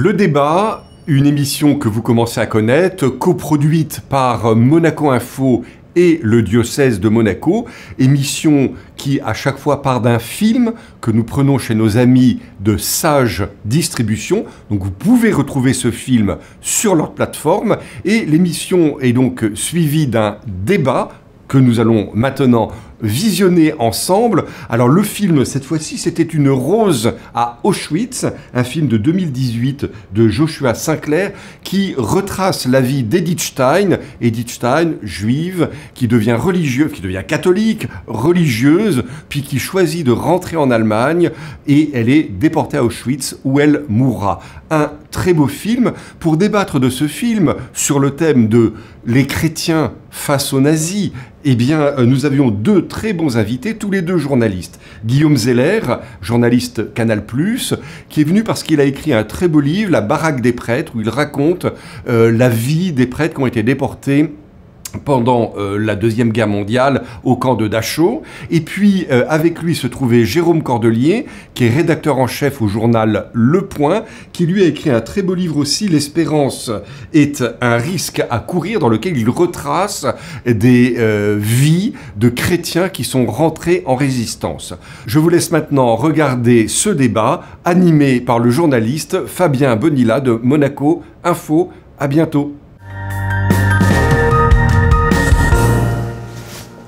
Le débat, une émission que vous commencez à connaître, coproduite par Monaco Info et le diocèse de Monaco, émission qui à chaque fois part d'un film que nous prenons chez nos amis de Sage Distribution. Donc vous pouvez retrouver ce film sur leur plateforme et l'émission est donc suivie d'un débat que nous allons maintenant visionner ensemble. Alors le film, cette fois-ci, c'était Une rose à Auschwitz, un film de 2018 de Joshua Sinclair qui retrace la vie d'Edith Stein. Edith Stein, juive, qui devient religieuse, qui devient catholique, religieuse, puis qui choisit de rentrer en Allemagne et elle est déportée à Auschwitz où elle mourra. Un très beau film. Pour débattre de ce film sur le thème de les chrétiens face aux nazis, eh bien, nous avions deux très bons invités, tous les deux journalistes. Guillaume Zeller, journaliste Canal+, qui est venu parce qu'il a écrit un très beau livre, La baraque des prêtres, où il raconte la vie des prêtres qui ont été déportés pendant la Deuxième Guerre mondiale au camp de Dachau. Et puis, avec lui se trouvait Jérôme Cordelier, qui est rédacteur en chef au journal Le Point, qui lui a écrit un très beau livre aussi, L'espérance est un risque à courir, dans lequel il retrace des vies de chrétiens qui sont rentrés en résistance. Je vous laisse maintenant regarder ce débat, animé par le journaliste Fabien Bonilla de Monaco Info. À bientôt.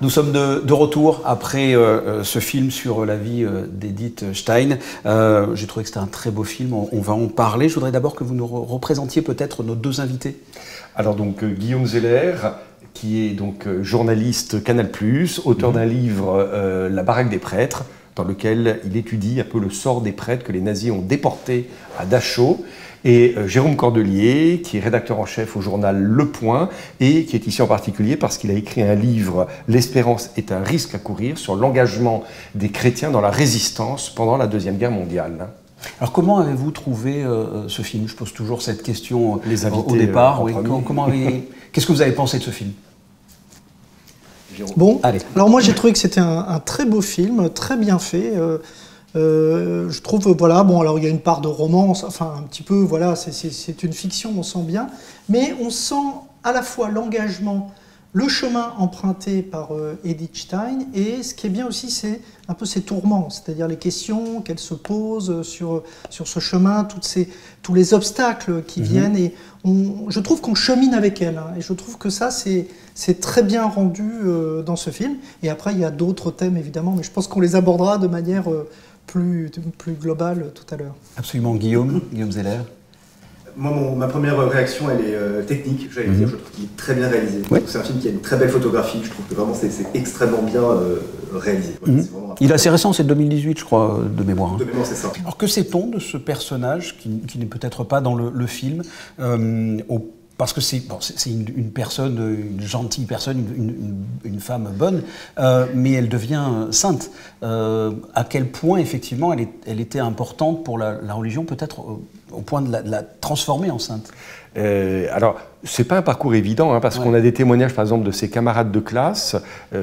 Nous sommes de retour après ce film sur la vie d'Edith Stein. J'ai trouvé que c'était un très beau film, on va en parler. Je voudrais d'abord que vous nous représentiez peut-être nos deux invités. Alors donc Guillaume Zeller, qui est donc journaliste Canal+, auteur d'un livre La baraque des prêtres, dans lequel il étudie un peu le sort des prêtres que les nazis ont déportés à Dachau. Et Jérôme Cordelier, qui est rédacteur en chef au journal Le Point, et qui est ici en particulier parce qu'il a écrit un livre « L'espérance est un risque à courir » sur l'engagement des chrétiens dans la résistance pendant la Deuxième Guerre mondiale. Alors comment avez-vous trouvé ce film? Je pose toujours cette question au départ. Oui. Qu'est-ce que vous avez pensé de ce film? Bon, allez. Alors moi j'ai trouvé que c'était un très beau film, très bien fait. Je trouve, voilà, bon, alors il y a une part de romance, enfin un petit peu, voilà, c'est une fiction, on sent bien, mais on sent à la fois l'engagement, le chemin emprunté par Edith Stein, et ce qui est bien aussi, c'est un peu ses tourments, c'est-à-dire les questions qu'elle se pose sur ce chemin, tous les obstacles qui viennent, et je trouve qu'on chemine avec elle, hein, et je trouve que ça, c'est très bien rendu dans ce film. Et après, il y a d'autres thèmes, évidemment, mais je pense qu'on les abordera de manière plus globale tout à l'heure. Absolument. Guillaume Zeller. Moi, ma première réaction, elle est technique, j'allais dire. Je trouve qu'il est très bien réalisé. Oui. C'est un film qui a une très belle photographie. Je trouve que vraiment c'est extrêmement bien réalisé. Voilà, Il est assez récent, c'est 2018, je crois, de mémoire. De mémoire, c'est ça. Alors que sait-on de ce personnage qui n'est peut-être pas dans le film parce que c'est une personne, une gentille personne, une femme bonne, mais elle devient sainte. À quel point, effectivement, elle était importante pour la religion, peut-être au point de la transformer en sainte. Alors, c'est pas un parcours évident, hein, parce qu'on a des témoignages, par exemple, de ses camarades de classe,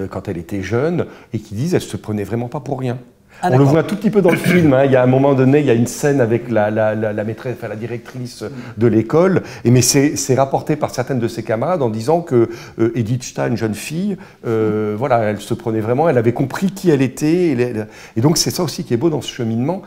quand elle était jeune, et qui disent qu'elle se prenait vraiment pas pour rien. Ah, on le voit un tout petit peu dans le film, hein. Il y a un moment donné, il y a une scène avec la maîtresse, enfin la directrice de l'école, mais c'est rapporté par certaines de ses camarades en disant que Edith Stein, jeune fille, voilà, elle se prenait vraiment, elle avait compris qui elle était, et donc c'est ça aussi qui est beau dans ce cheminement,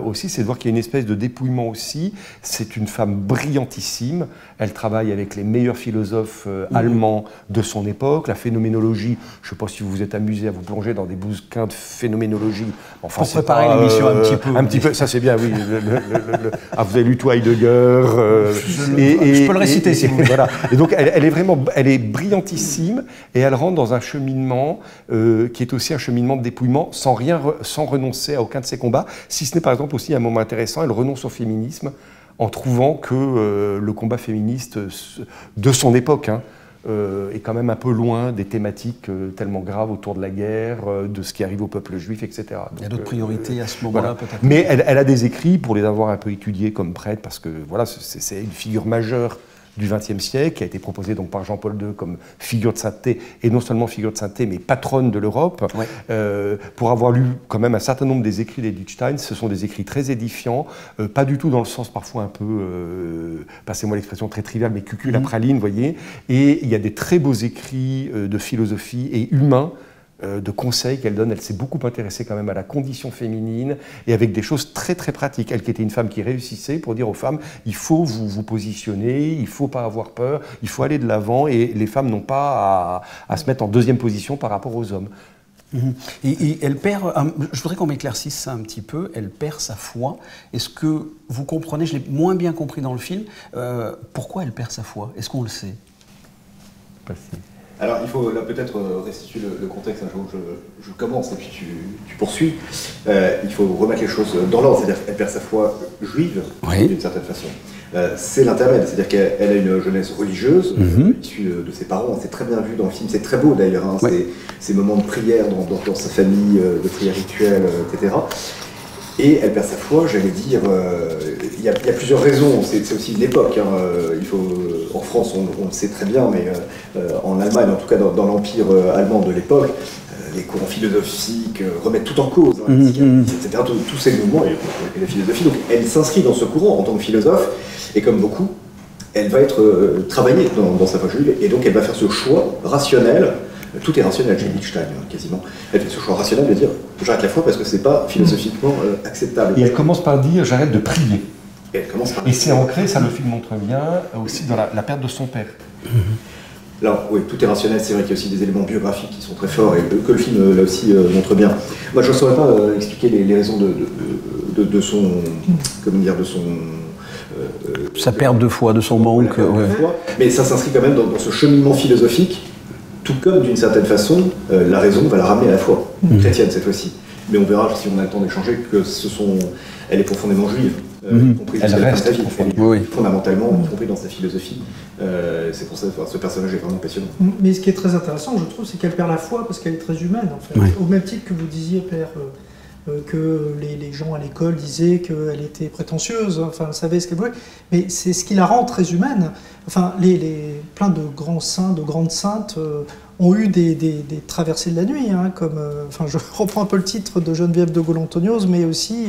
aussi, c'est de voir qu'il y a une espèce de dépouillement aussi. C'est une femme brillantissime, elle travaille avec les meilleurs philosophes allemands de son époque, la phénoménologie, je ne sais pas si vous vous êtes amusé à vous plonger dans des bouquins de phénoménologie. Enfin, pour préparer l'émission un petit peu, ça c'est bien, oui. Vous avez lu tout Heidegger. Je peux le réciter si vous voulez. Voilà. Et donc elle est brillantissime et elle rentre dans un cheminement qui est aussi un cheminement de dépouillement sans renoncer à aucun de ses combats. Si ce n'est par exemple aussi un moment intéressant, elle renonce au féminisme en trouvant que le combat féministe de son époque, hein, est quand même un peu loin des thématiques tellement graves autour de la guerre, de ce qui arrive au peuple juif, etc. Donc, il y a d'autres priorités à ce moment-là, voilà. peut-être. Mais elle a des écrits, pour les avoir un peu étudiés comme prêtre, parce que voilà, c'est une figure majeure du XXe siècle, qui a été proposée donc par Jean-Paul II comme figure de sainteté, et non seulement figure de sainteté, mais patronne de l'Europe. Ouais. Pour avoir lu quand même un certain nombre des écrits d'Edith Stein, ce sont des écrits très édifiants, pas du tout dans le sens parfois un peu, passez-moi l'expression très triviale, mais cucul-praline, vous voyez. Et il y a des très beaux écrits de philosophie et humains, de conseils qu'elle donne. Elle s'est beaucoup intéressée quand même à la condition féminine et avec des choses très très pratiques. Elle qui était une femme qui réussissait pour dire aux femmes, il faut vous positionner, il ne faut pas avoir peur, il faut aller de l'avant et les femmes n'ont pas à se mettre en deuxième position par rapport aux hommes. Et elle perd, je voudrais qu'on m'éclaircisse ça un petit peu, elle perd sa foi. Est-ce que vous comprenez, je l'ai moins bien compris dans le film, pourquoi elle perd sa foi? Est-ce qu'on le sait? Alors, il faut là peut-être restituer le contexte. Je commence et puis tu poursuis. Il faut remettre les choses dans l'ordre, c'est-à-dire qu'elle perd sa foi juive, oui, d'une certaine façon. C'est l'intermède, c'est-à-dire qu'elle a une jeunesse religieuse, issue de ses parents. C'est très bien vu dans le film, c'est très beau d'ailleurs, hein, ces moments de prière dans sa famille, de prière rituelle, etc. Et elle perd sa foi, j'allais dire, il y a plusieurs raisons, c'est aussi de l'époque, hein, en France on le sait très bien, mais en Allemagne, en tout cas dans l'empire allemand de l'époque, les courants philosophiques remettent tout en cause, hein, etc., tous ces mouvements et la philosophie, donc elle s'inscrit dans ce courant en tant que philosophe, et comme beaucoup, elle va être travaillée dans sa foi juive, et donc elle va faire ce choix rationnel. Tout est rationnel chez Wittgenstein, quasiment. Elle fait ce choix rationnel de dire j'arrête la foi parce que c'est pas philosophiquement acceptable. Et elle commence par dire j'arrête de prier. Et c'est ancré, ça le film montre bien, aussi dans la perte de son père. Alors oui, tout est rationnel, c'est vrai qu'il y a aussi des éléments biographiques qui sont très forts et que le film là aussi montre bien. Moi je ne saurais pas expliquer les raisons de son. Comment dire, de son. Sa perte de foi, de son manque. Ouais. Mais ça s'inscrit quand même dans ce cheminement philosophique. Tout comme, d'une certaine façon, la raison va la ramener à la foi, chrétienne cette fois-ci. Mais on verra, si on a le temps d'échanger, que elle est profondément juive, y compris elle reste fondamentalement, y compris dans sa philosophie. C'est pour ça que ce personnage est vraiment passionnant. Mais ce qui est très intéressant, je trouve, c'est qu'elle perd la foi parce qu'elle est très humaine, en fait. Oui. Au même titre que vous disiez, Père, que les gens à l'école disaient qu'elle était prétentieuse, enfin, elle savait ce qu'elle voulait, mais c'est ce qui la rend très humaine. Enfin, plein de grands saints, de grandes saintes ont eu des traversées de la nuit, hein, comme, enfin, je reprends un peu le titre de Geneviève de Gaulle-Antonios, mais aussi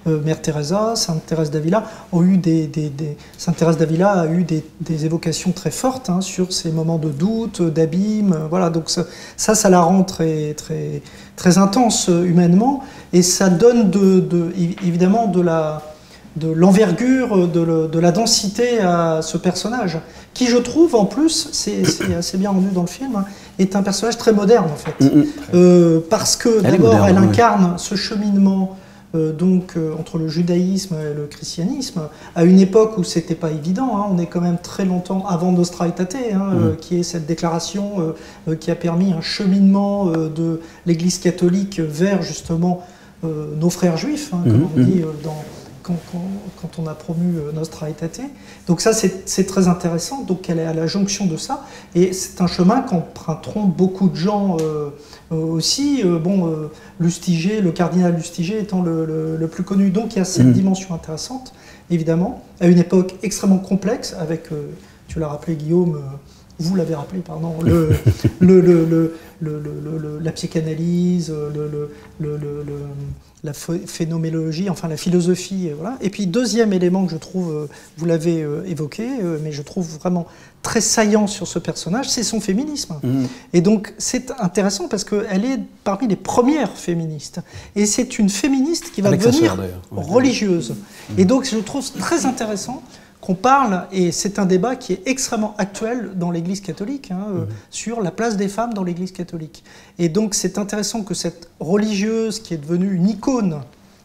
Mère Teresa, Sainte Thérèse d'Avila ont eu Sainte Thérèse d'Avila a eu des évocations très fortes, hein, sur ces moments de doute, d'abîme, voilà, donc ça la rend très, très, très intense humainement, et ça donne évidemment de l'envergure, de la densité à ce personnage, qui je trouve en plus, c'est assez bien rendu dans le film, hein, est un personnage très moderne en fait. Parce que d'abord elle incarne ce cheminement entre le judaïsme et le christianisme, à une époque où c'était pas évident, hein, on est quand même très longtemps avant Nostra Aetate, hein, qui est cette déclaration qui a permis un cheminement de l'Église catholique vers justement nos frères juifs, hein, comme on dit quand on a promu Nostra Aetate. Donc ça, c'est très intéressant. Donc elle est à la jonction de ça. Et c'est un chemin qu'emprunteront beaucoup de gens aussi. Lustiger, le cardinal Lustiger étant le plus connu. Donc il y a cette dimension intéressante, évidemment, à une époque extrêmement complexe, avec, tu l'as rappelé Guillaume, vous l'avez rappelé, pardon, la psychanalyse, la phénoménologie, enfin la philosophie, voilà. Et puis deuxième élément que je trouve, vous l'avez évoqué, mais je trouve vraiment très saillant sur ce personnage, c'est son féminisme. Et donc c'est intéressant parce qu'elle est parmi les premières féministes. Et c'est une féministe qui va devenir religieuse. Et donc je trouve très intéressant qu'on parle, et c'est un débat qui est extrêmement actuel dans l'Église catholique, hein, sur la place des femmes dans l'Église catholique. Et donc c'est intéressant que cette religieuse qui est devenue une icône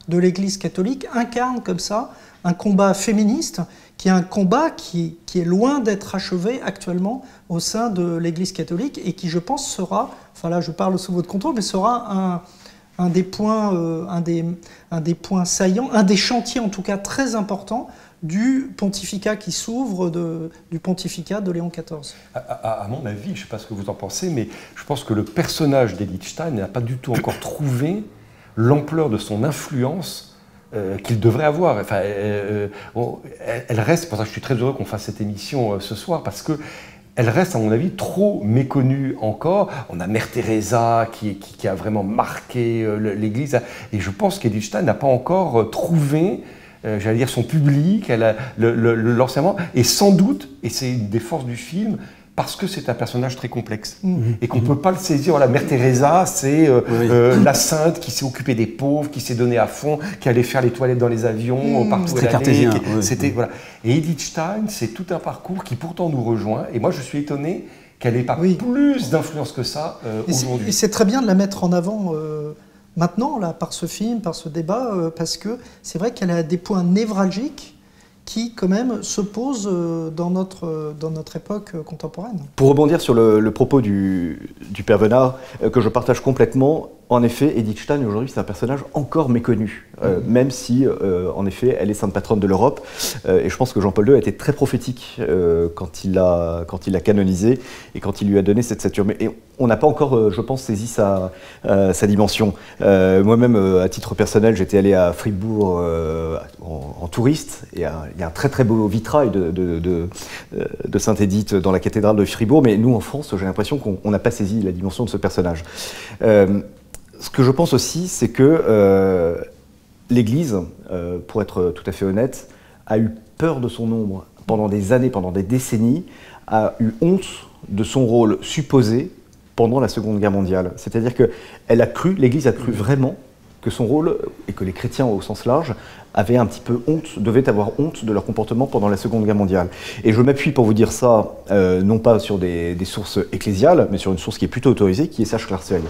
de l'Église catholique incarne comme ça un combat féministe, qui est un combat qui est loin d'être achevé actuellement au sein de l'Église catholique, et qui, je pense, sera, enfin là je parle sous votre contrôle, mais sera un des points saillants, un des chantiers en tout cas très importants du pontificat qui s'ouvre, du pontificat de Léon XIV. À mon avis, je ne sais pas ce que vous en pensez, mais je pense que le personnage d'Edith Stein n'a pas du tout encore trouvé l'ampleur de son influence qu'il devrait avoir. Enfin, elle reste, c'est pour ça que je suis très heureux qu'on fasse cette émission ce soir, parce que elle reste, à mon avis, trop méconnue encore. On a Mère Teresa qui a vraiment marqué l'Église, et je pense qu'Edith Stein n'a pas encore trouvé, j'allais dire, son public, l'enseignement, et sans doute, et c'est une des forces du film, parce que c'est un personnage très complexe et qu'on ne peut pas le saisir. Voilà, Mère Teresa, c'est la sainte qui s'est occupée des pauvres, qui s'est donnée à fond, qui allait faire les toilettes dans les avions, partout où elle allait. Cartésien. C'était, voilà. Et Edith Stein, c'est tout un parcours qui pourtant nous rejoint. Et moi, je suis étonné qu'elle n'ait pas plus d'influence que ça aujourd'hui. Et c'est très bien de la mettre en avant maintenant, là, par ce film, par ce débat, parce que c'est vrai qu'elle a des points névralgiques qui, quand même, se posent dans notre époque contemporaine. Pour rebondir sur le propos du père Venard, que je partage complètement, en effet, Edith Stein, aujourd'hui, c'est un personnage encore méconnu, même si, en effet, elle est sainte patronne de l'Europe. Et je pense que Jean-Paul II a été très prophétique quand il l'a canonisé et quand il lui a donné cette stature. Et on n'a pas encore, je pense, saisi sa dimension. Moi-même, à titre personnel, j'étais allé à Fribourg en touriste, et il y a un très très beau vitrail de Sainte Édith dans la cathédrale de Fribourg, mais nous, en France, j'ai l'impression qu'on n'a pas saisi la dimension de ce personnage. Ce que je pense aussi, c'est que l'Église, pour être tout à fait honnête, a eu peur de son ombre pendant des années, pendant des décennies, a eu honte de son rôle supposé pendant la Seconde Guerre mondiale. C'est-à-dire que l'Église a cru vraiment que son rôle, et que les chrétiens au sens large, devaient avoir honte de leur comportement pendant la Seconde Guerre mondiale. Et je m'appuie pour vous dire ça, non pas sur des sources ecclésiales, mais sur une source qui est plutôt autorisée, qui est Serge Klarsfeld.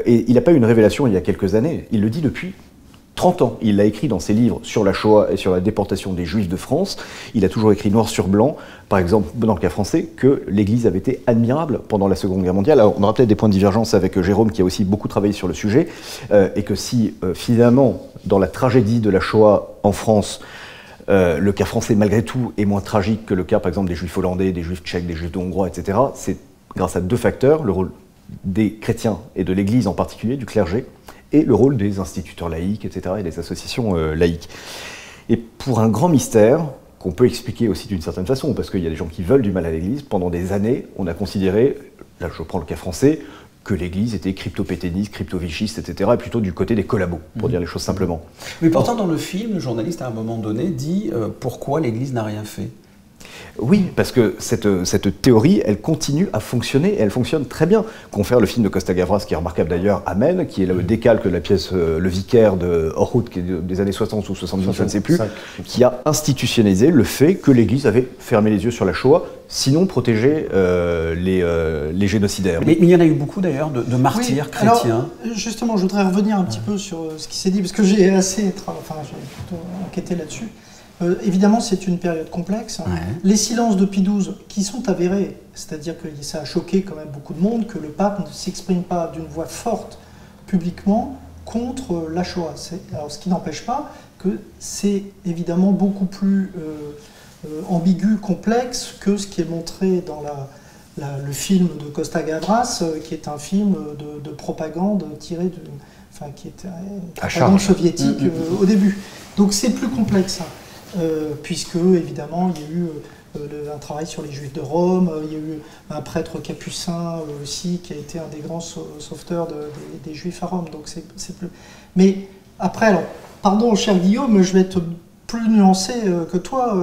Et il n'a pas eu une révélation il y a quelques années, il le dit depuis 30 ans. Il l'a écrit dans ses livres sur la Shoah et sur la déportation des Juifs de France. Il a toujours écrit noir sur blanc, par exemple, dans le cas français, que l'Église avait été admirable pendant la Seconde Guerre mondiale. Alors, on aura peut-être des points de divergence avec Jérôme, qui a aussi beaucoup travaillé sur le sujet, et que si, finalement, dans la tragédie de la Shoah en France, le cas français, malgré tout, est moins tragique que le cas, par exemple, des Juifs hollandais, des Juifs tchèques, des Juifs hongrois, etc., c'est grâce à deux facteurs, le rôle des chrétiens et de l'Église en particulier, du clergé, et le rôle des instituteurs laïques, etc., et des associations laïques. Et pour un grand mystère, qu'on peut expliquer aussi d'une certaine façon, parce qu'il y a des gens qui veulent du mal à l'Église, pendant des années, on a considéré, là je prends le cas français, que l'Église était crypto-pétainiste, crypto-vichiste, etc., et plutôt du côté des collabos, pour dire les choses simplement. Mais pourtant, dans le film, le journaliste, à un moment donné, dit pourquoi l'Église n'a rien fait. Oui, parce que cette théorie, elle continue à fonctionner, et elle fonctionne très bien. Confère le film de Costa Gavras, qui est remarquable d'ailleurs, Amen, qui est le décalque de la pièce Le Vicaire de Orhut, qui est des années 60 ou 70, je ne sais plus, qui a institutionnalisé le fait que l'Église avait fermé les yeux sur la Shoah, sinon protégé les génocidaires. Mais il y en a eu beaucoup d'ailleurs de martyrs chrétiens. Alors, justement, je voudrais revenir un petit peu sur ce qui s'est dit, parce que j'ai plutôt enquêté là-dessus. Évidemment, c'est une période complexe. Ouais. Les silences de Pie XII, qui sont avérés, c'est-à-dire que ça a choqué quand même beaucoup de monde, que le pape ne s'exprime pas d'une voix forte publiquement contre la Shoah. Alors, ce qui n'empêche pas que c'est évidemment beaucoup plus ambigu, complexe que ce qui est montré dans le film de Costa Gavras, qui est un film de propagande tiré qui était une propagande soviétique au début. Donc c'est plus complexe. Puisque, évidemment, il y a eu un travail sur les Juifs de Rome, il y a eu un prêtre capucin aussi, qui a été un des grands sauveteurs des Juifs à Rome. Donc c'est plus... Mais après, alors, pardon, cher Guillaume, je vais être plus nuancé que toi,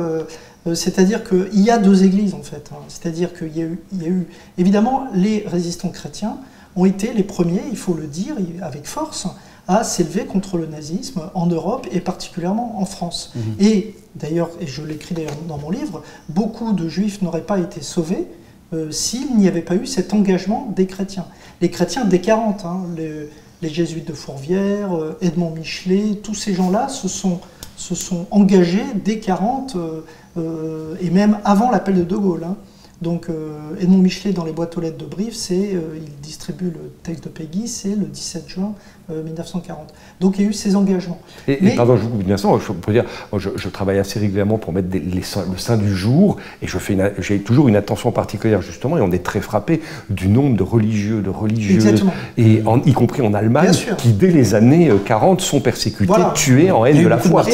c'est-à-dire qu'il y a deux églises, en fait. C'est-à-dire qu'il y a eu... Évidemment, les résistants chrétiens ont été les premiers, il faut le dire, avec force, à s'élever contre le nazisme en Europe et particulièrement en France. Et d'ailleurs, et je l'écris d'ailleurs dans mon livre, beaucoup de juifs n'auraient pas été sauvés s'il n'y avait pas eu cet engagement des chrétiens. Les chrétiens dès 40, les jésuites de Fourvière, Edmond Michelet, tous ces gens-là se sont engagés dès 40 et même avant l'appel de De Gaulle. Donc Edmond Michelet dans les boîtes aux lettres de Brief, il distribue le texte de Péguy, c'est le 17 juin 1940. Donc il y a eu ces engagements. Et pardon, je vous coupe bien ça, je peux dire, je travaille assez régulièrement pour mettre le saint du jour, et j'ai toujours une attention particulière justement, et on est très frappé du nombre de religieux, de religieuses, et y compris en Allemagne, qui dès les années 40 sont persécutés, tués en haine de la foi.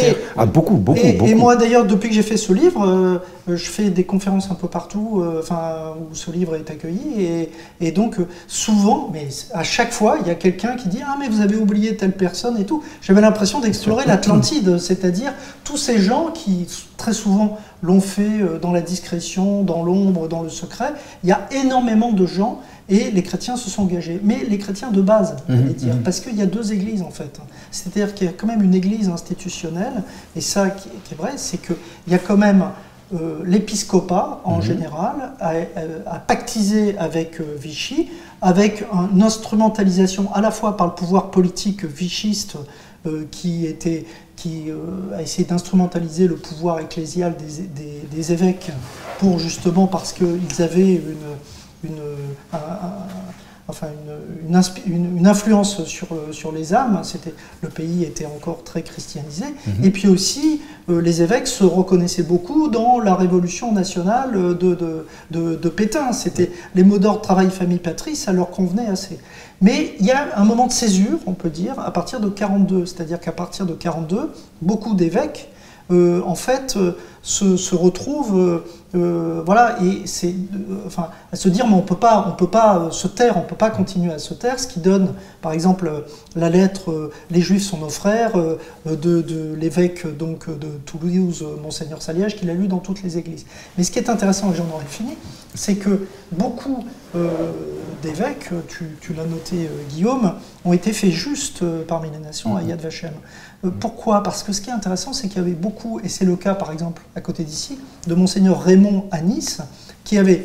Beaucoup. Et moi d'ailleurs, depuis que j'ai fait ce livre, je fais des conférences un peu partout, où ce livre est accueilli, et donc souvent, mais à chaque fois, il y a quelqu'un qui dit « Ah mais vous avez oublié telle personne et tout ». J'avais l'impression d'explorer l'Atlantide, c'est-à-dire tous ces gens qui très souvent l'ont fait dans la discrétion, dans l'ombre, dans le secret. Il y a énormément de gens et les chrétiens se sont engagés. Mais les chrétiens de base, j'allais dire, parce qu'il y a deux églises en fait. C'est-à-dire qu'il y a quand même une église institutionnelle, et ça qui est vrai, c'est qu'il y a quand même l'épiscopat, en général, a pactisé avec Vichy, avec une instrumentalisation à la fois par le pouvoir politique vichiste qui a essayé d'instrumentaliser le pouvoir ecclésial des évêques pour justement parce qu'ils avaient une influence sur les âmes. Le pays était encore très christianisé. Et puis aussi, les évêques se reconnaissaient beaucoup dans la révolution nationale de Pétain. C'était les mots d'ordre travail, famille, patrie, ça leur convenait assez. Mais il y a un moment de césure, on peut dire, à partir de 42. C'est-à-dire qu'à partir de 42, beaucoup d'évêques en fait, se retrouvent, voilà, et c'est, à se dire, mais on peut pas se taire, on peut pas continuer à se taire, ce qui donne, par exemple, la lettre « Les Juifs sont nos frères » de l'évêque donc de Toulouse, Monseigneur Saliège, qu'il a lu dans toutes les églises. Mais ce qui est intéressant, et j'en aurais fini, c'est que beaucoup d'évêques, tu l'as noté Guillaume, ont été faits juste parmi les nations à Yad Vashem. Pourquoi? Parce que ce qui est intéressant, c'est qu'il y avait beaucoup, et c'est le cas par exemple à côté d'ici, de Monseigneur Raymond à Nice, qui avait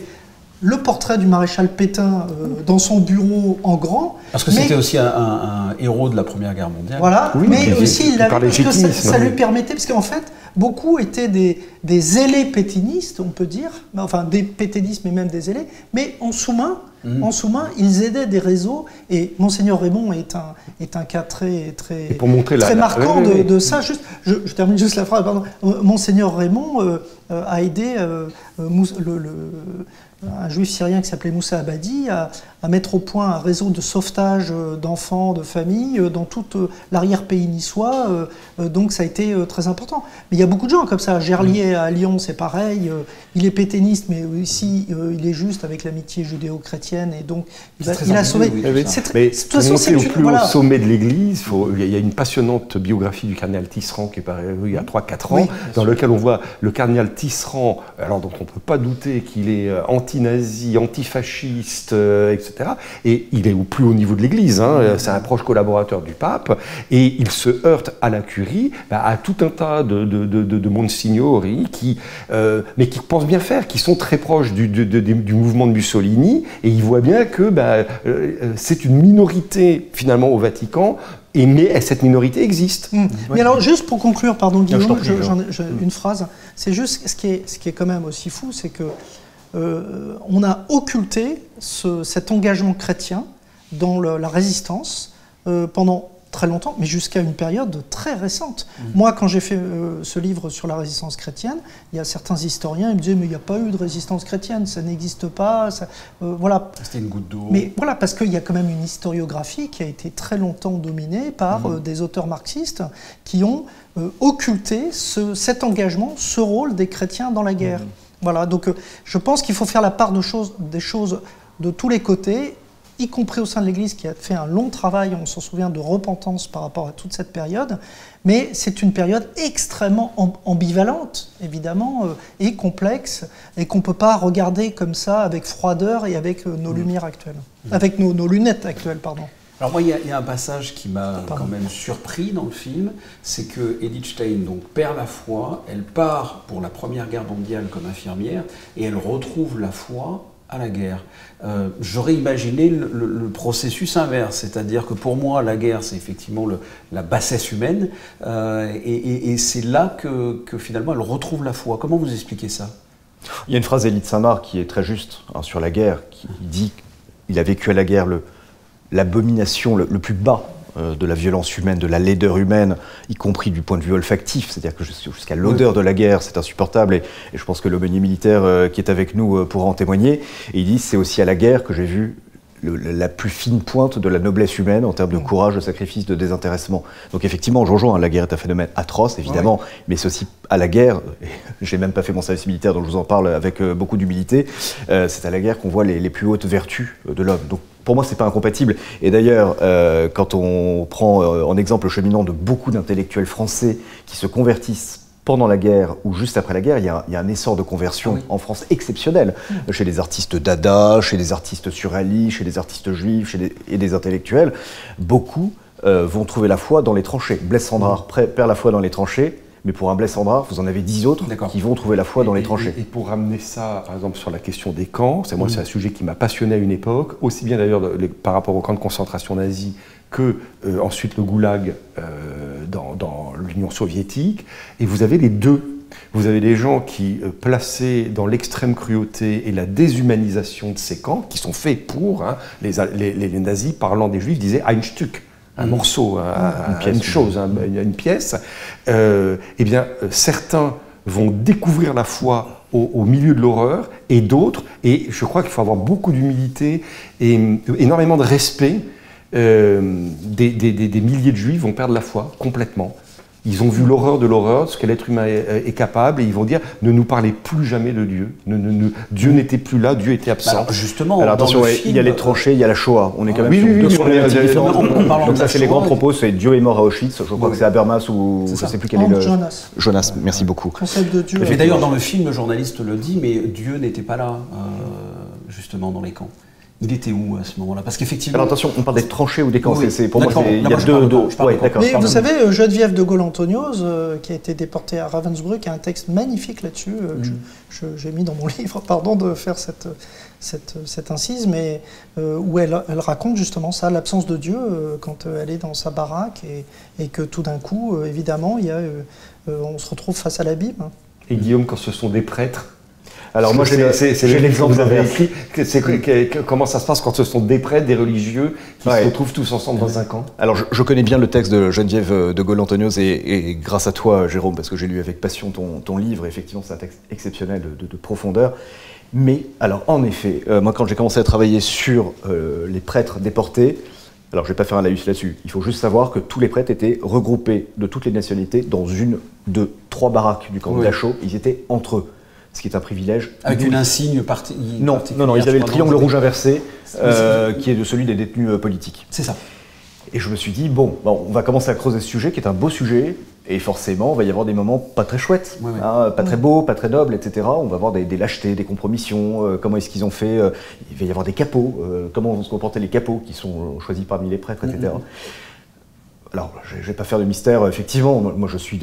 le portrait du maréchal Pétain dans son bureau en grand. Parce que c'était aussi un héros de la Première Guerre mondiale. Voilà, oui, mais aussi parce que ça lui permettait, parce qu'en fait, beaucoup étaient des zélés pétainistes, on peut dire, enfin des pétainistes, mais même des zélés, mais en sous-main, ils aidaient des réseaux, et Monseigneur Raymond est un cas très marquant de ça. Juste, je termine juste la phrase, pardon. Monseigneur Raymond a aidé un juif syrien qui s'appelait Moussa Abadi à mettre au point un réseau de sauvetage d'enfants, de familles dans tout l'arrière-pays niçois, donc ça a été très important. Mais il y a beaucoup de gens comme ça. Gerlier à Lyon, c'est pareil, il est pétainiste, mais aussi il est juste avec l'amitié judéo-chrétienne, et donc il a sauvé. Mais pour monter au plus haut sommet de l'Église, il y a une passionnante biographie du cardinal Tisserand qui est parue il y a 3-4 ans, dans lequel on voit le cardinal Tisserand, alors dont on ne peut pas douter qu'il est anti-nazi, antifasciste, etc. Et il est au plus haut niveau de l'Église, c'est un proche collaborateur du pape, et il se heurte à la curie, à tout un tas de monsignori mais qui pensent bien faire, qui sont très proches du mouvement de Mussolini, et il voit bien que c'est une minorité finalement au Vatican, mais cette minorité existe. Mais alors, juste pour conclure, pardon Guillaume, une phrase, c'est juste ce qui est quand même aussi fou, c'est que on a occulté cet engagement chrétien dans la résistance pendant très longtemps, mais jusqu'à une période très récente. Moi, quand j'ai fait ce livre sur la résistance chrétienne, il y a certains historiens, ils me disaient mais il n'y a pas eu de résistance chrétienne, ça n'existe pas, voilà. C'était une goutte d'eau. Mais voilà, parce qu'il y a quand même une historiographie qui a été très longtemps dominée par des auteurs marxistes qui ont occulté cet engagement, ce rôle des chrétiens dans la guerre. Voilà, donc je pense qu'il faut faire la part des choses de tous les côtés, y compris au sein de l'Église qui a fait un long travail, on s'en souvient, de repentance par rapport à toute cette période, mais c'est une période extrêmement ambivalente, évidemment, et complexe, et qu'on ne peut pas regarder comme ça avec froideur et avec nos lumières actuelles, avec nos lunettes actuelles, pardon. Alors moi, il y a un passage qui m'a quand même surpris dans le film, c'est que Edith Stein donc, perd la foi, elle part pour la Première Guerre mondiale comme infirmière, et elle retrouve la foi à la guerre. J'aurais imaginé le processus inverse, c'est-à-dire que pour moi, la guerre, c'est effectivement la bassesse humaine, et c'est là que finalement elle retrouve la foi. Comment vous expliquez ça ? Il y a une phrase d'Élie de Saint-Marc qui est très juste sur la guerre, qui dit qu'il a vécu à la guerre l'abomination le plus bas de la violence humaine, de la laideur humaine, y compris du point de vue olfactif, c'est-à-dire que jusqu'à l'odeur de la guerre, c'est insupportable, et je pense que l'aumônier militaire qui est avec nous pourra en témoigner. Et il dit, c'est aussi à la guerre que j'ai vu la plus fine pointe de la noblesse humaine en termes de courage, de sacrifice, de désintéressement. Donc effectivement, je rejoins, la guerre est un phénomène atroce, évidemment, mais c'est aussi à la guerre, j'ai même pas fait mon service militaire, donc je vous en parle avec beaucoup d'humilité, c'est à la guerre qu'on voit les plus hautes vertus de l'homme. Donc pour moi, c'est pas incompatible. Et d'ailleurs, quand on prend en exemple le cheminement de beaucoup d'intellectuels français qui se convertissent pendant la guerre ou juste après la guerre, il y a un essor de conversion en France exceptionnel. Chez les artistes dada, chez les artistes surréalistes, chez les artistes juifs et des intellectuels. Beaucoup vont trouver la foi dans les tranchées. Blaise Cendrars perd la foi dans les tranchées, mais pour un Blaise Cendrars, vous en avez 10 autres qui vont trouver la foi dans les tranchées. Et pour ramener ça, par exemple, sur la question des camps, c'est un sujet qui m'a passionné à une époque, aussi bien d'ailleurs par rapport aux camps de concentration nazis que ensuite le goulag dans l'Union soviétique. Et vous avez les deux. Vous avez des gens qui, placés dans l'extrême cruauté et la déshumanisation de ces camps, qui sont faits pour, les nazis parlant des juifs disaient ein Stück, un morceau, une chose, une pièce. Eh bien, certains vont découvrir la foi au milieu de l'horreur, et d'autres, et je crois qu'il faut avoir beaucoup d'humilité et énormément de respect. Des milliers de juifs vont perdre la foi complètement. Ils ont vu l'horreur de l'horreur, ce que l'être humain est capable, et ils vont dire ne nous parlez plus jamais de Dieu. Dieu n'était plus là, Dieu était absent. Alors justement, alors attention, il y a les tranchées, il y a la Shoah. On est quand même sur deux problématiques différentes. Donc ça, c'est les grands propos, c'est Dieu est mort à Auschwitz. Je crois que c'est Habermas ou je ne sais plus quel est le. Jonas, merci beaucoup. Concept de Dieu. Mais d'ailleurs, dans le film, le journaliste le dit, mais Dieu n'était pas là, justement, dans les camps. Il était où à ce moment-là? Parce qu'effectivement... Alors attention, on parle des tranchées ou des camps. Pour moi, il y a deux... Mais vous savez, Geneviève de Gaulle-Antonios, qui a été déportée à Ravensbrück, a un texte magnifique là-dessus. J'ai mis dans mon livre, pardon de faire cette incise, mais où elle raconte justement ça, l'absence de Dieu, quand elle est dans sa baraque, et que tout d'un coup, évidemment, on se retrouve face à l'abîme. Et Guillaume, quand ce sont des prêtres, alors moi, j'ai l'exemple que vous avez écrit. Comment ça se passe quand ce sont des prêtres, des religieux qui se retrouvent tous ensemble dans un camp? Alors je connais bien le texte de Geneviève de Gaulle-Antonios et grâce à toi, Jérôme, parce que j'ai lu avec passion ton livre. Effectivement, c'est un texte exceptionnel de profondeur. Mais alors en effet, moi quand j'ai commencé à travailler sur les prêtres déportés, alors je ne vais pas faire un laïus là-dessus, il faut juste savoir que tous les prêtres étaient regroupés de toutes les nationalités dans une, deux, 3 baraques du camp de Dachau. Ils étaient entre eux. Ce qui est un privilège. Avec une insigne particulière. Non, ils avaient le triangle rouge inversé, qui est de celui des détenus politiques. C'est ça. Et je me suis dit, bon, on va commencer à creuser ce sujet, qui est un beau sujet, et forcément, il va y avoir des moments pas très chouettes, pas très beaux, pas très nobles, etc. On va avoir des lâchetés, des compromissions, comment est-ce qu'ils ont fait, il va y avoir des capots, comment vont se comporter les capots qui sont choisis parmi les prêtres, etc. Alors, je ne vais pas faire de mystère, effectivement, moi je suis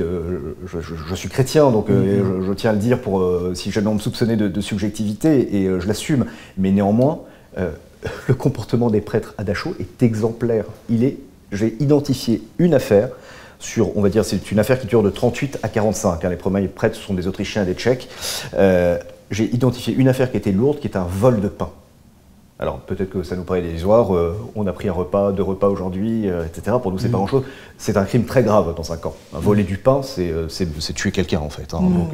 chrétien, donc je tiens à le dire si jamais on me soupçonnait de subjectivité, et je l'assume, mais néanmoins, le comportement des prêtres à Dachau est exemplaire. J'ai identifié une affaire, on va dire, c'est une affaire qui dure de 38 à 45, les premiers prêtres sont des Autrichiens et des Tchèques. J'ai identifié une affaire qui était lourde, qui est un vol de pain. Alors peut-être que ça nous paraît dérisoire, on a pris 2 repas aujourd'hui, etc. Pour nous c'est pas grand-chose. C'est un crime très grave dans un camp. Voler du pain, c'est tuer quelqu'un en fait. Donc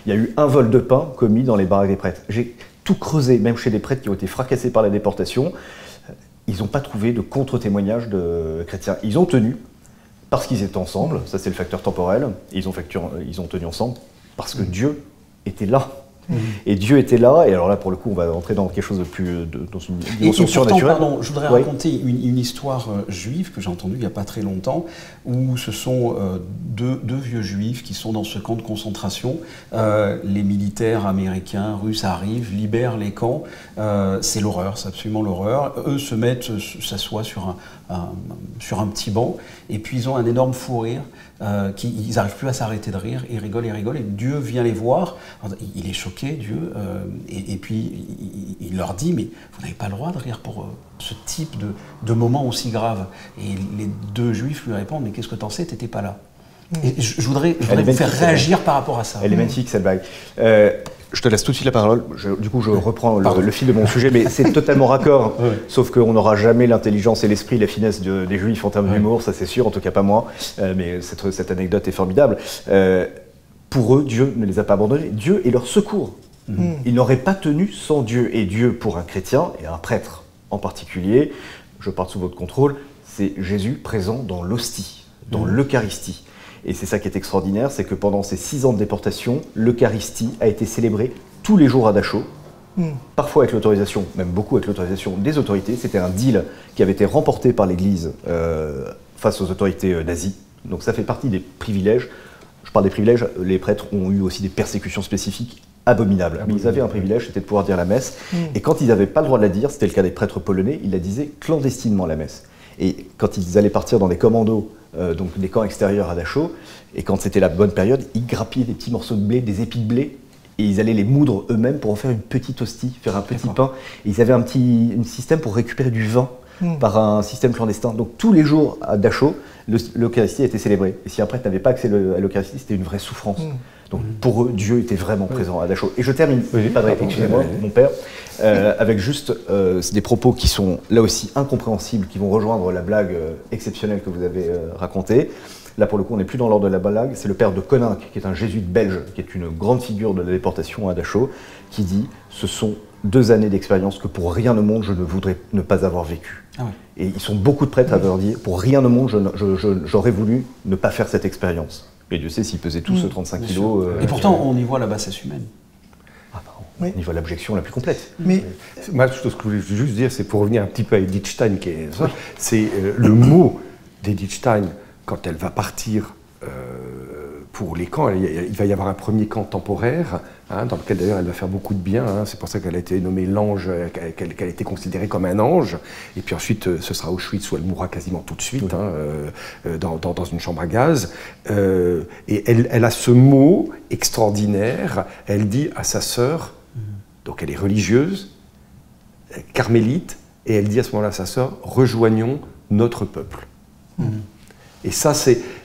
il y a eu un vol de pain commis dans les baraques des prêtres. J'ai tout creusé, même chez des prêtres qui ont été fracassés par la déportation. Ils n'ont pas trouvé de contre-témoignage de chrétiens. Ils ont tenu parce qu'ils étaient ensemble, ça c'est le facteur temporel. Ils ont tenu ensemble parce que Dieu était là. Et Dieu était là, et alors là pour le coup on va entrer dans quelque chose de plus, dans une dimension surnaturelle. Pardon, je voudrais raconter une histoire juive que j'ai entendue il n'y a pas très longtemps, où ce sont deux vieux juifs qui sont dans ce camp de concentration. Les militaires américains, russes arrivent, libèrent les camps, c'est l'horreur, c'est absolument l'horreur. Eux s'assoient sur un petit banc, et puis ils ont un énorme fou rire. Ils n'arrivent plus à s'arrêter de rire, ils rigolent, et Dieu vient les voir, il est choqué, Dieu, et puis il leur dit, mais vous n'avez pas le droit de rire pour ce type de moment aussi grave. Et les 2 juifs lui répondent, mais qu'est-ce que t'en sais, t'étais pas là. Et je voudrais vous faire réagir par rapport à ça. Elle est magnifique cette blague. Je te laisse tout de suite la parole. Du coup, je reprends le fil de mon sujet, mais c'est totalement raccord. Sauf qu'on n'aura jamais l'intelligence et l'esprit, la finesse des Juifs en termes d'humour, ça c'est sûr, en tout cas pas moi. Mais cette anecdote est formidable. Pour eux, Dieu ne les a pas abandonnés. Dieu est leur secours. Ils n'auraient pas tenu sans Dieu. Et Dieu, pour un chrétien, et un prêtre en particulier, je parle sous votre contrôle, c'est Jésus présent dans l'hostie, dans l'Eucharistie. Et c'est ça qui est extraordinaire, c'est que pendant ces 6 ans de déportation, l'Eucharistie a été célébrée tous les jours à Dachau, parfois avec l'autorisation, même beaucoup avec l'autorisation des autorités. C'était un deal qui avait été remporté par l'Église face aux autorités nazies. Donc ça fait partie des privilèges. Je parle des privilèges, les prêtres ont eu aussi des persécutions spécifiques abominables. Mais ils avaient un privilège, c'était de pouvoir dire la messe. Et quand ils n'avaient pas le droit de la dire, c'était le cas des prêtres polonais, ils la disaient clandestinement la messe. Et quand ils allaient partir dans des commandos, donc des camps extérieurs à Dachau, et quand c'était la bonne période, ils grappillaient des petits morceaux de blé, des épis de blé, et ils allaient les moudre eux-mêmes pour en faire une petite hostie, faire un petit pain. Et ils avaient un système pour récupérer du vin par un système clandestin. Donc tous les jours à Dachau, l'Eucharistie a été célébrée. Et si un prêtre n'avait pas accès à l'Eucharistie, c'était une vraie souffrance. Donc pour eux, Dieu était vraiment présent à Dachau. Et je termine, excusez-moi, mon père, avec juste des propos qui sont là aussi incompréhensibles, qui vont rejoindre la blague exceptionnelle que vous avez racontée. Là, pour le coup, on n'est plus dans l'ordre de la blague. C'est le père de Koninck, qui est un jésuite belge, qui est une grande figure de la déportation à Dachau, qui dit « Ce sont 2 années d'expérience que pour rien au monde, je ne voudrais ne pas avoir vécu. Et ils sont beaucoup de prêtres à leur dire « Pour rien au monde, j'aurais voulu ne pas faire cette expérience. » Et Dieu sait s'ils pesaient tous 35 kilos. Et pourtant, on y voit la bassesse humaine. On y voit l'abjection la plus complète. Mais moi, ce que je voulais juste dire, c'est pour revenir un petit peu à Edith Stein, c'est le mot d'Edith Stein, quand elle va partir pour les camps, il va y avoir un premier camp temporaire, dans lequel d'ailleurs elle va faire beaucoup de bien, c'est pour ça qu'elle a été nommée l'ange, qu'elle a été considérée comme un ange, et puis ensuite ce sera Auschwitz où elle mourra quasiment tout de suite, dans une chambre à gaz, et elle a ce mot extraordinaire, elle dit à sa sœur, donc elle est religieuse, carmélite, et elle dit à ce moment-là à sa sœur, rejoignons notre peuple. Et ça,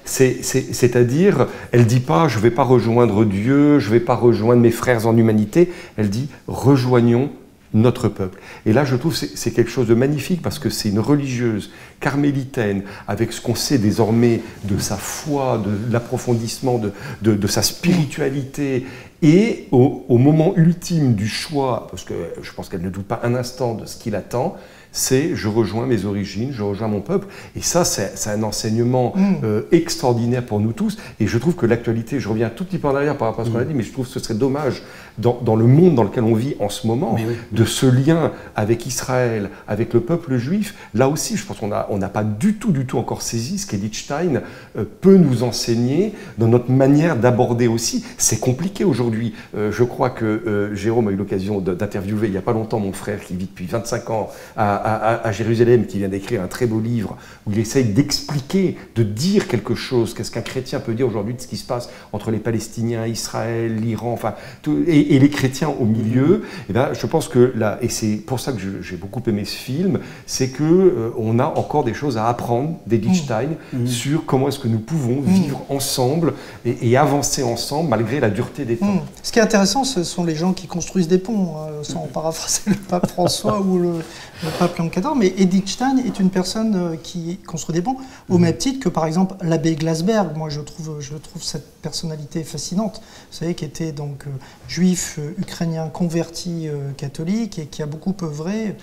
c'est-à-dire, elle ne dit pas « je ne vais pas rejoindre Dieu, je ne vais pas rejoindre mes frères en humanité », elle dit « rejoignons notre peuple ». Et là, je trouve que c'est quelque chose de magnifique parce que c'est une religieuse carmélitaine avec ce qu'on sait désormais de sa foi, de l'approfondissement de sa spiritualité et au moment ultime du choix, parce que je pense qu'elle ne doute pas un instant de ce qui l'attend, c'est « je rejoins mes origines, je rejoins mon peuple ». Et ça, c'est un enseignement extraordinaire pour nous tous. Et je trouve que l'actualité, je reviens un tout petit peu en arrière par rapport à ce qu'on a dit, mais je trouve que ce serait dommage, dans le monde dans lequel on vit en ce moment, de ce lien avec Israël, avec le peuple juif. Là aussi, je pense qu'on n'a pas du tout encore saisi ce qu'Edith Stein peut nous enseigner dans notre manière d'aborder aussi. C'est compliqué aujourd'hui. Je crois que Jérôme a eu l'occasion d'interviewer il n'y a pas longtemps mon frère qui vit depuis 25 ans à Jérusalem, qui vient d'écrire un très beau livre où il essaye d'expliquer, de dire quelque chose. Qu'est-ce qu'un chrétien peut dire aujourd'hui de ce qui se passe entre les Palestiniens, Israël, l'Iran, enfin, et les chrétiens au milieu. Et ben, je pense que là, et c'est pour ça que j'ai beaucoup aimé ce film, c'est que on a encore des choses à apprendre d'Edith Stein sur comment est-ce que nous pouvons vivre ensemble et avancer ensemble malgré la dureté des temps. Ce qui est intéressant, ce sont les gens qui construisent des ponts, sans paraphraser le pape François ou le pape Léon XIV, mais Edith Stein est une personne qui construit des ponts, au même titre que par exemple l'abbé Glasberg. Moi je trouve cette personnalité fascinante, vous savez, qui était donc juif ukrainien converti catholique et qui a beaucoup œuvré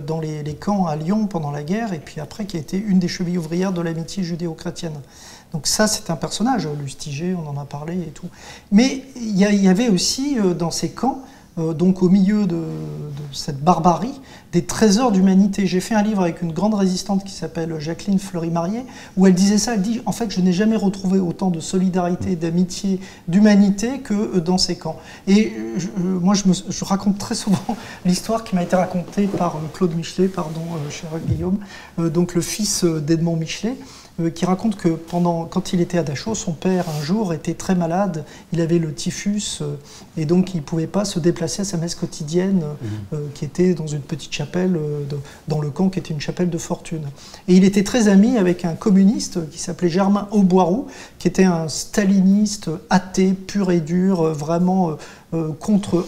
dans les camps à Lyon pendant la guerre, et puis après qui a été une des chevilles ouvrières de l'amitié judéo-chrétienne. Donc ça, c'est un personnage, Lustiger, on en a parlé et tout. Mais il y avait aussi dans ces camps, donc au milieu de cette barbarie, des trésors d'humanité. J'ai fait un livre avec une grande résistante qui s'appelle Jacqueline Fleury-Marié, où elle disait ça, elle dit « En fait, je n'ai jamais retrouvé autant de solidarité, d'amitié, d'humanité que dans ces camps. » Et moi, je raconte très souvent l'histoire qui m'a été racontée par Claude Michelet, pardon, cher Guillaume, donc le fils d'Edmond Michelet, qui raconte que quand il était à Dachau, son père un jour était très malade, il avait le typhus et donc il ne pouvait pas se déplacer à sa messe quotidienne qui était dans une petite chapelle dans le camp qui était une chapelle de fortune. Et il était très ami avec un communiste qui s'appelait Germain Auboiroux, qui était un staliniste athée pur et dur, vraiment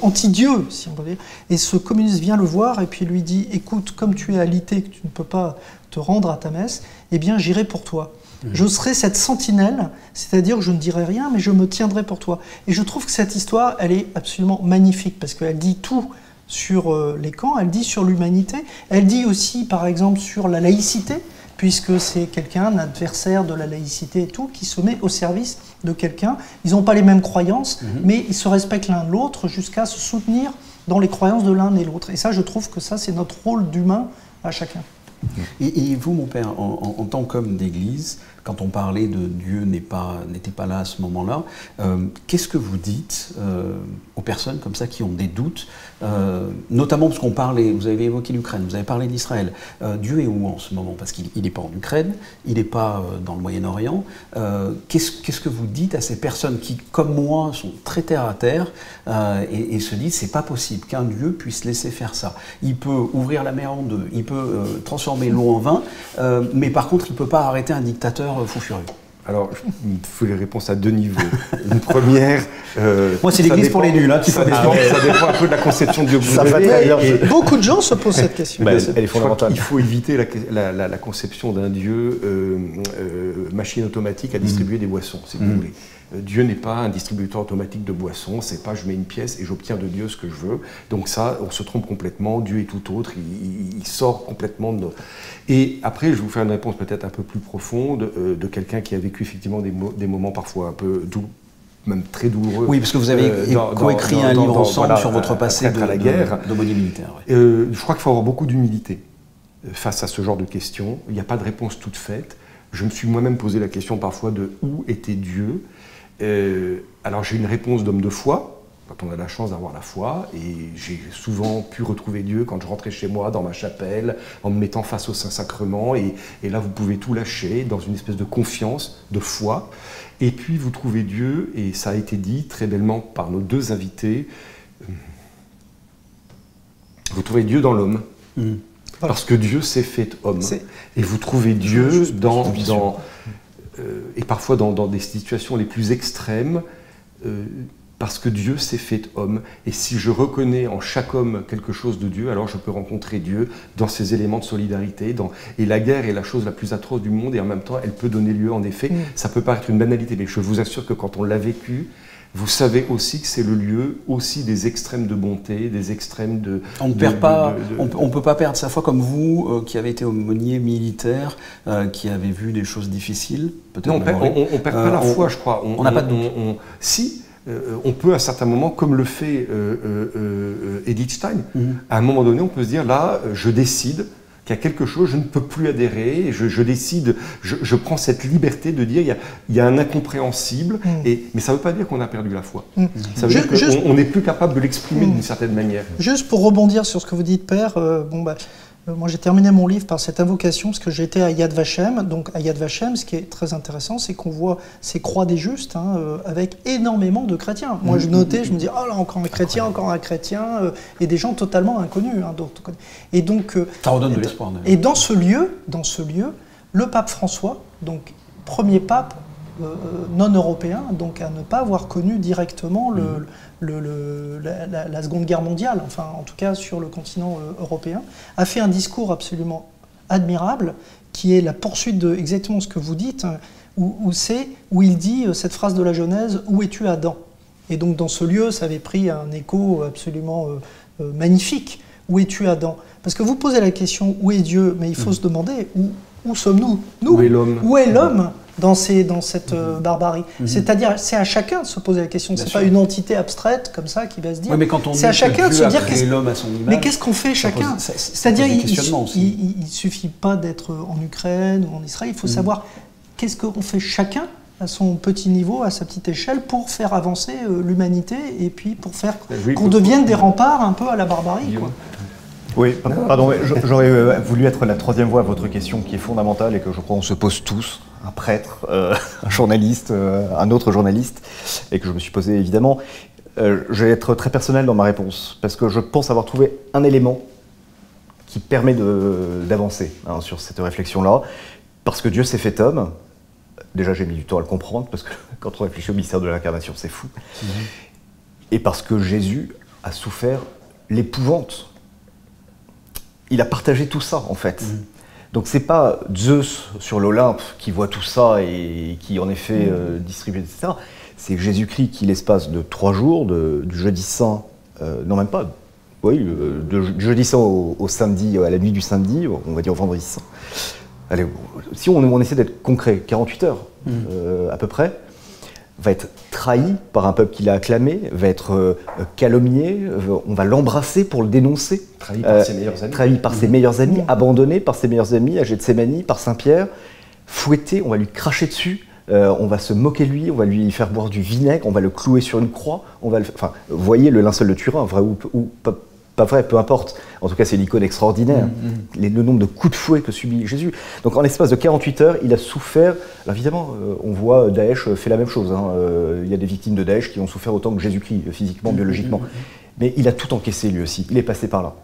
anti-Dieu, si on peut dire. Et ce communiste vient le voir et puis lui dit, écoute, comme tu es alité, que tu ne peux pas te rendre à ta messe, eh bien j'irai pour toi. Je serai cette sentinelle, c'est-à-dire que je ne dirai rien, mais je me tiendrai pour toi. Et je trouve que cette histoire, elle est absolument magnifique, parce qu'elle dit tout sur les camps, elle dit sur l'humanité, elle dit aussi, par exemple, sur la laïcité, puisque c'est quelqu'un, un adversaire de la laïcité et tout, qui se met au service de quelqu'un. Ils n'ont pas les mêmes croyances, mais ils se respectent l'un de l'autre jusqu'à se soutenir dans les croyances de l'un et l'autre. Et ça, je trouve que ça, c'est notre rôle d'humain à chacun. Et vous, mon père, en tant qu'homme d'église, quand on parlait de Dieu n'était pas là à ce moment-là, qu'est-ce que vous dites aux personnes comme ça qui ont des doutes, notamment parce qu'on parlait, vous avez évoqué l'Ukraine, vous avez parlé d'Israël. Dieu est où en ce moment? Parce qu'il n'est pas en Ukraine, il n'est pas dans le Moyen-Orient. Qu'est-ce que vous dites à ces personnes qui, comme moi, sont très terre à terre et se disent c'est pas possible qu'un Dieu puisse laisser faire ça. Il peut ouvrir la mer en deux, il peut transformer l'eau en vin, mais par contre il ne peut pas arrêter un dictateur fou furieux. Alors, il faut les réponses à deux niveaux. Une première... moi, c'est l'église pour les nuls. Hein, ça dépend un peu de la conception de Dieu que vous avez. Beaucoup de gens se posent cette question. Elle est fondamentale. Il faut éviter la conception d'un Dieu machine automatique à distribuer des boissons, si vous voulez. Dieu n'est pas un distributeur automatique de boissons, c'est pas je mets une pièce et j'obtiens de Dieu ce que je veux. Donc ça, on se trompe complètement, Dieu est tout autre, il sort complètement de nos... Et après, je vais vous faire une réponse peut-être un peu plus profonde de quelqu'un qui a vécu effectivement des moments parfois un peu doux, même très douloureux. Oui, parce que vous avez coécrit un livre ensemble sur votre passé de la guerre, d'aumônier militaire. Ouais. Je crois qu'il faut avoir beaucoup d'humilité face à ce genre de questions. Il n'y a pas de réponse toute faite. Je me suis moi-même posé la question parfois de où était Dieu. Alors j'ai une réponse d'homme de foi, quand on a la chance d'avoir la foi, et j'ai souvent pu retrouver Dieu quand je rentrais chez moi, dans ma chapelle, en me mettant face au Saint-Sacrement, et là vous pouvez tout lâcher dans une espèce de confiance, de foi, et puis vous trouvez Dieu, et ça a été dit très bellement par nos deux invités, vous trouvez Dieu dans l'homme, parce que Dieu s'est fait homme, et vous trouvez Dieu et parfois dans des situations les plus extrêmes, parce que Dieu s'est fait homme. Et si je reconnais en chaque homme quelque chose de Dieu, alors je peux rencontrer Dieu dans ces éléments de solidarité. Et la guerre est la chose la plus atroce du monde, et en même temps, elle peut donner lieu, en effet, ça peut paraître une banalité, mais je vous assure que quand on l'a vécu, vous savez aussi que c'est le lieu aussi des extrêmes de bonté, des extrêmes de... On ne perd pas, on peut pas perdre sa foi comme vous, qui avez été aumônier militaire, qui avez vu des choses difficiles. Non, on perd pas la foi, je crois. On n'a pas de doute. Si, on peut à certains moments, comme le fait Edith Stein, à un moment donné, on peut se dire, là, je décide qu'il y a quelque chose, je ne peux plus adhérer, je décide, je prends cette liberté de dire il y a un incompréhensible, mais ça ne veut pas dire qu'on a perdu la foi. Ça veut dire qu'on n'est plus capable de l'exprimer d'une certaine manière. Juste pour rebondir sur ce que vous dites, Père, moi j'ai terminé mon livre par cette invocation, parce que j'étais à Yad Vashem. Donc à Yad Vashem, ce qui est très intéressant, c'est qu'on voit ces croix des justes avec énormément de chrétiens. Moi je notais, je me dis, oh là, encore un chrétien, et des gens totalement inconnus. Et donc, ça redonne de l'espoir. Et dans ce lieu, le pape François, donc premier pape non européen, donc à ne pas avoir connu directement la Seconde Guerre mondiale, enfin en tout cas sur le continent européen, a fait un discours absolument admirable qui est la poursuite de exactement ce que vous dites, où il dit cette phrase de la Genèse, où es-tu Adam? Et donc dans ce lieu, ça avait pris un écho absolument magnifique, où es-tu Adam? Parce que vous posez la question, où est Dieu? Mais il faut se demander, où sommes-nous? Où est l'homme? Où est l'homme dans cette barbarie? C'est-à-dire, c'est à chacun de se poser la question. C'est pas une entité abstraite comme ça qui va se dire. Oui, mais quand on c'est à chacun de se dire l'homme à son image. Mais qu'est-ce qu'on fait chacun? C'est-à-dire, il suffit pas d'être en Ukraine ou en Israël. Il faut savoir qu'est-ce qu'on fait chacun à son petit niveau, à sa petite échelle, pour faire avancer l'humanité et puis pour faire qu'on devienne des remparts un peu à la barbarie, quoi. Oui, pardon, j'aurais voulu être la troisième voie à votre question qui est fondamentale et que je crois on se pose tous, un prêtre, un journaliste, un autre journaliste, et que je me suis posé évidemment. Je vais être très personnel dans ma réponse, parce que je pense avoir trouvé un élément qui permet d'avancer sur cette réflexion-là, parce que Dieu s'est fait homme. Déjà j'ai mis du temps à le comprendre, parce que quand on réfléchit au mystère de l'incarnation, c'est fou. et parce que Jésus a souffert l'épouvante. Il a partagé tout ça, en fait. Donc c'est pas Zeus sur l'Olympe qui voit tout ça et qui, en effet, distribue, etc. C'est Jésus-Christ qui, l'espace de 3 jours, du jeudi saint, non même pas, oui, du jeudi saint au samedi, à la nuit du samedi, on va dire au vendredi saint. Allez, si on essaie d'être concret, 48 heures à peu près, va être trahi par un peuple qui l'a acclamé, va être calomnié, on va l'embrasser pour le dénoncer. Trahi par ses meilleurs amis. Trahi par ses meilleurs amis, abandonné par ses meilleurs amis, à Gethsémani, par Saint-Pierre, fouetté, on va lui cracher dessus, on va se moquer de lui, on va lui faire boire du vinaigre, on va le clouer sur une croix, enfin, vous voyez le linceul de Turin, vrai ou pas vrai, peu importe. En tout cas, c'est l'icône extraordinaire. Le nombre de coups de fouet que subit Jésus. Donc, en l'espace de 48 heures, il a souffert. Alors, évidemment, on voit Daesh fait la même chose. Il y a des victimes de Daesh qui ont souffert autant que Jésus-Christ, physiquement, biologiquement. Mais il a tout encaissé, lui aussi. Il est passé par là.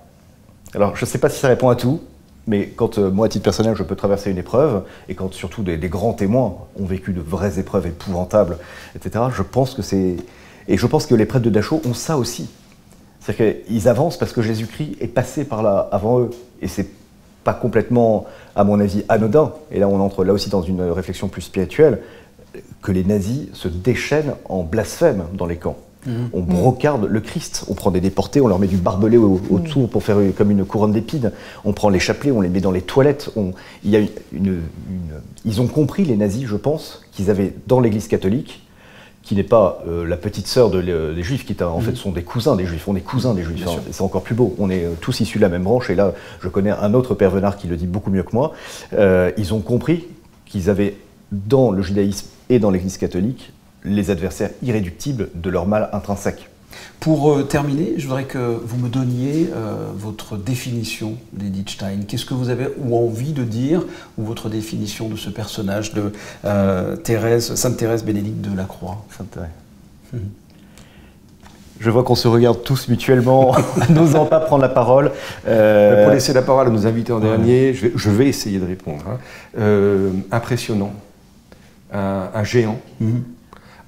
Alors, je ne sais pas si ça répond à tout, mais quand moi, à titre personnel, je peux traverser une épreuve, et quand surtout des grands témoins ont vécu de vraies épreuves épouvantables, etc., je pense que c'est... Et je pense que les prêtres de Dachau ont ça aussi. C'est-à-dire qu'ils avancent parce que Jésus-Christ est passé par là avant eux. Et c'est pas complètement, à mon avis, anodin. Et là, on entre là aussi dans une réflexion plus spirituelle, que les nazis se déchaînent en blasphème dans les camps. On brocarde le Christ. On prend des déportés, on leur met du barbelé autour pour faire comme une couronne d'épines. On prend les chapelets, on les met dans les toilettes. Ils ont compris, les nazis, je pense, qu'ils avaient dans l'Église catholique, qui n'est pas la petite sœur des Juifs, qui en fait sont des cousins des Juifs. On est cousins des Juifs, c'est encore plus beau. On est tous issus de la même branche, et là, je connais un autre père Venard qui le dit beaucoup mieux que moi. Ils ont compris qu'ils avaient, dans le judaïsme et dans l'Église catholique, les adversaires irréductibles de leur mal intrinsèque. Pour terminer, je voudrais que vous me donniez votre définition d'Edith Stein. Qu'est-ce que vous avez ou envie de dire, ou votre définition de ce personnage de Sainte Thérèse Bénédicte de la Croix. Je vois qu'on se regarde tous mutuellement, n'osant pas prendre la parole. Pour laisser la parole à nos invités en dernier, je vais essayer de répondre. Impressionnant, un géant.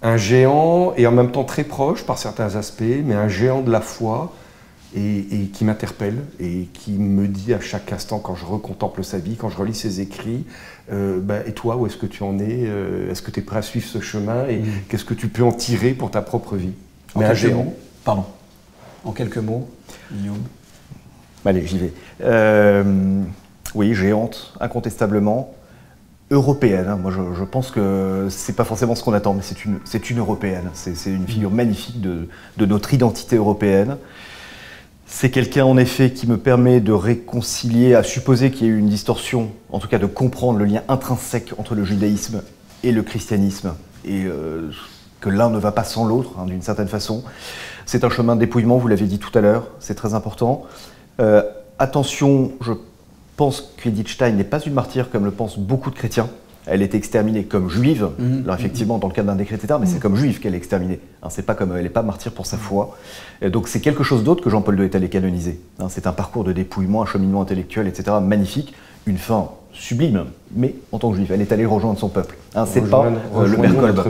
Un géant, et en même temps très proche par certains aspects, mais un géant de la foi, et qui m'interpelle, et qui me dit à chaque instant, quand je recontemple sa vie, quand je relis ses écrits, et toi, où est-ce que tu en es? Est-ce que tu es prêt à suivre ce chemin? Et qu'est-ce que tu peux en tirer pour ta propre vie? Mais un géant. Pardon. En quelques mots, Guillaume. Allez, j'y vais. Oui, géante, incontestablement. Européenne. Moi, je pense que c'est pas forcément ce qu'on attend, mais c'est une européenne. C'est une figure magnifique de notre identité européenne. C'est quelqu'un, en effet, qui me permet de réconcilier, à supposer qu'il y ait eu une distorsion, en tout cas de comprendre le lien intrinsèque entre le judaïsme et le christianisme, et que l'un ne va pas sans l'autre, d'une certaine façon. C'est un chemin de dépouillement, vous l'avez dit tout à l'heure, c'est très important. Attention, je pense qu'Edith Stein n'est pas une martyre comme le pensent beaucoup de chrétiens. Elle est exterminée comme juive, alors effectivement dans le cadre d'un décret d'État, mais c'est comme juive qu'elle est exterminée. C'est pas comme elle n'est pas martyre pour sa foi. Donc c'est quelque chose d'autre que Jean-Paul II est allé canoniser. C'est un parcours de dépouillement, un cheminement intellectuel, etc. magnifique, une fin sublime, mais en tant que juive, elle est allée rejoindre son peuple. C'est pas le père Kolb.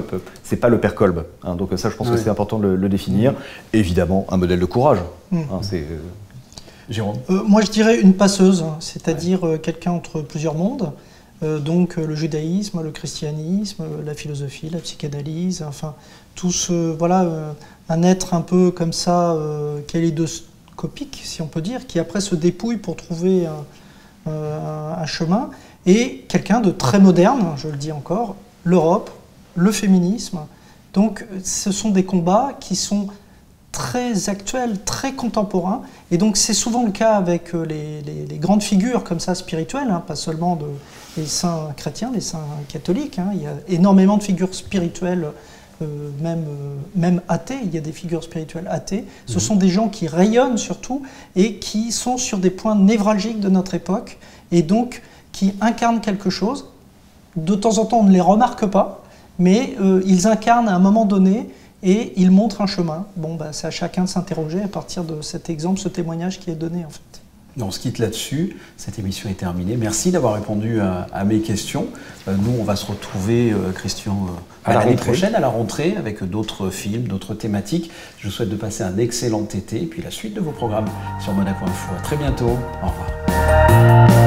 C'est pas le père Kolb. Donc ça, je pense que c'est important de le définir. Évidemment, un modèle de courage. Jérôme. Moi, je dirais une passeuse, c'est-à-dire quelqu'un entre plusieurs mondes. Donc le judaïsme, le christianisme, la philosophie, la psychanalyse, enfin tout ce un être un peu comme ça, kaléidoscopique, si on peut dire, qui après se dépouille pour trouver un chemin, et quelqu'un de très moderne, je le dis encore, l'Europe, le féminisme. Donc ce sont des combats qui sont très actuels, très contemporains, et donc c'est souvent le cas avec les grandes figures comme ça spirituelles, pas seulement les saints chrétiens, les saints catholiques. Il y a énormément de figures spirituelles, même athées. Il y a des figures spirituelles athées. Ce sont des gens qui rayonnent surtout et qui sont sur des points névralgiques de notre époque, et donc qui incarnent quelque chose. De temps en temps, on ne les remarque pas, mais ils incarnent à un moment donné. Et il montre un chemin. C'est à chacun de s'interroger à partir de cet exemple, ce témoignage qui est donné en fait. on se quitte là-dessus. Cette émission est terminée. Merci d'avoir répondu à mes questions. Nous, on va se retrouver, Christian, l'année prochaine, à la rentrée, avec d'autres films, d'autres thématiques. Je vous souhaite de passer un excellent été et puis la suite de vos programmes sur Monaco Info. À très bientôt. Au revoir.